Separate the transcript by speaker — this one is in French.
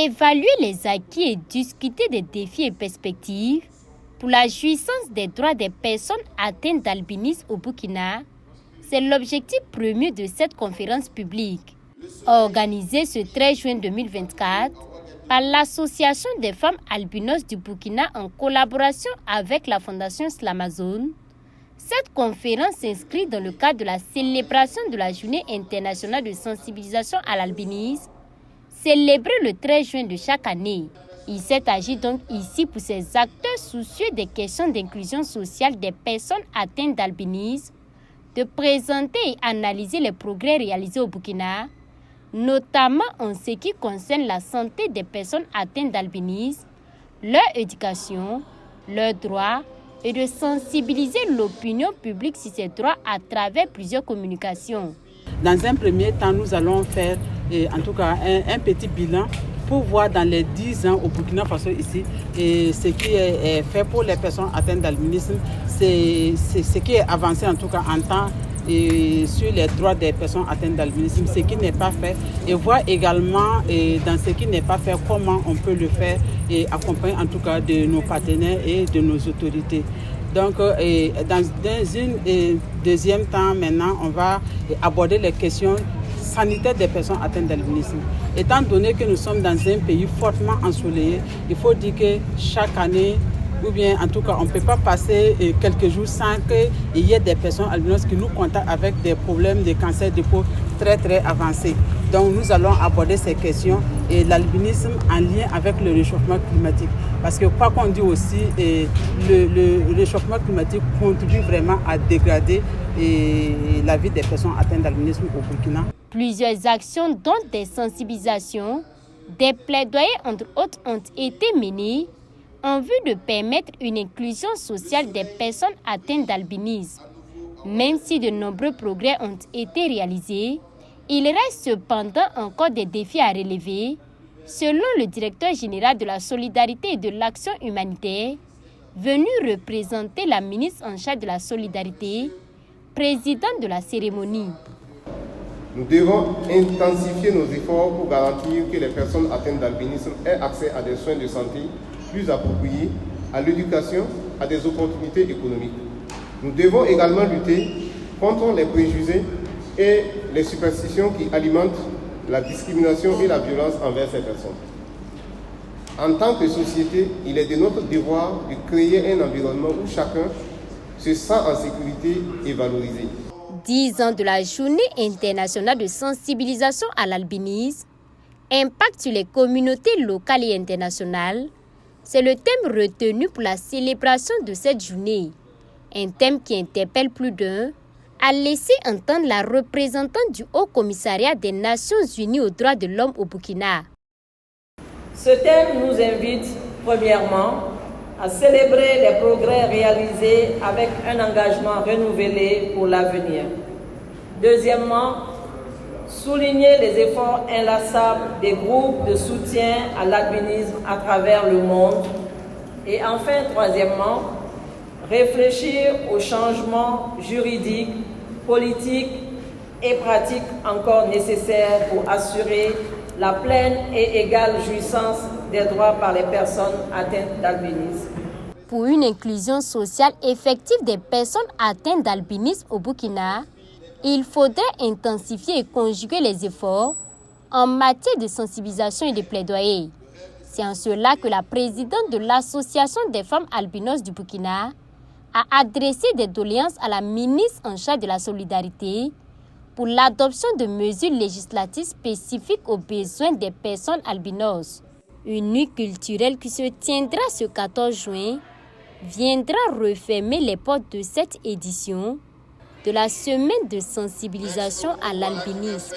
Speaker 1: Évaluer les acquis et discuter des défis et perspectives pour la jouissance des droits des personnes atteintes d'albinisme au Burkina, c'est l'objectif premier de cette conférence publique, organisée ce 13 juin 2024 par l'Association des femmes albinos du Burkina en collaboration avec la Fondation Slamazone. Cette conférence s'inscrit dans le cadre de la célébration de la Journée internationale de sensibilisation à l'albinisme, célébrée le 13 juin de chaque année. Il s'est agi donc ici pour ces acteurs soucieux des questions d'inclusion sociale des personnes atteintes d'albinisme, de présenter et analyser les progrès réalisés au Burkina, notamment en ce qui concerne la santé des personnes atteintes d'albinisme, leur éducation, leurs droits et de sensibiliser l'opinion publique sur ces droits à travers plusieurs communications.
Speaker 2: Dans un premier temps, nous allons faire en tout cas un petit bilan pour voir dans les 10 ans au Burkina Faso ici ce qui est fait pour les personnes atteintes d'albinisme, c'est ce qui est avancé en tout cas en temps sur les droits des personnes atteintes d'albinisme, ce qui n'est pas fait, et voir également dans ce qui n'est pas fait comment on peut le faire et accompagner en tout cas de nos partenaires et de nos autorités. Donc, dans un deuxième temps, maintenant, on va aborder les questions sanitaires des personnes atteintes d'albinisme. Étant donné que nous sommes dans un pays fortement ensoleillé, il faut dire que chaque année, ou bien en tout cas, on ne peut pas passer quelques jours sans qu'il y ait des personnes albinos qui nous contactent avec des problèmes de cancer de peau très très avancés. Donc nous allons aborder ces questions et l'albinisme en lien avec le réchauffement climatique. Parce que quoi qu'on dit aussi, le réchauffement climatique contribue vraiment à dégrader la vie des personnes atteintes d'albinisme au Burkina.
Speaker 1: Plusieurs actions, dont des sensibilisations, des plaidoyers entre autres, ont été menées en vue de permettre une inclusion sociale des personnes atteintes d'albinisme. Même si de nombreux progrès ont été réalisés, il reste cependant encore des défis à relever, selon le directeur général de la solidarité et de l'action humanitaire, venu représenter la ministre en charge de la solidarité, présidente de la cérémonie.
Speaker 3: Nous devons intensifier nos efforts pour garantir que les personnes atteintes d'albinisme aient accès à des soins de santé plus appropriés, à l'éducation, à des opportunités économiques. Nous devons également lutter contre les préjugés et les superstitions qui alimentent la discrimination et la violence envers ces personnes. En tant que société, il est de notre devoir de créer un environnement où chacun se sent en sécurité et valorisé.
Speaker 1: 10 ans de la Journée internationale de sensibilisation à l'albinisme, impact sur les communautés locales et internationales, c'est le thème retenu pour la célébration de cette journée. Un thème qui interpelle plus d'un, a laissé entendre la représentante du Haut Commissariat des Nations Unies aux droits de l'homme au Burkina.
Speaker 4: Ce thème nous invite, premièrement, à célébrer les progrès réalisés avec un engagement renouvelé pour l'avenir. Deuxièmement, souligner les efforts inlassables des groupes de soutien à l'albinisme à travers le monde. Et enfin, troisièmement, réfléchir aux changements juridiques, politiques et pratiques encore nécessaires pour assurer la pleine et égale jouissance des droits par les personnes atteintes d'albinisme.
Speaker 1: Pour une inclusion sociale effective des personnes atteintes d'albinisme au Burkina, il faudrait intensifier et conjuguer les efforts en matière de sensibilisation et de plaidoyer. C'est en cela que la présidente de l'Association des femmes albinos du Burkina a adressé des doléances à la ministre en charge de la solidarité pour l'adoption de mesures législatives spécifiques aux besoins des personnes albinos. Une nuit culturelle qui se tiendra ce 14 juin viendra refermer les portes de cette édition de la semaine de sensibilisation à l'albinisme.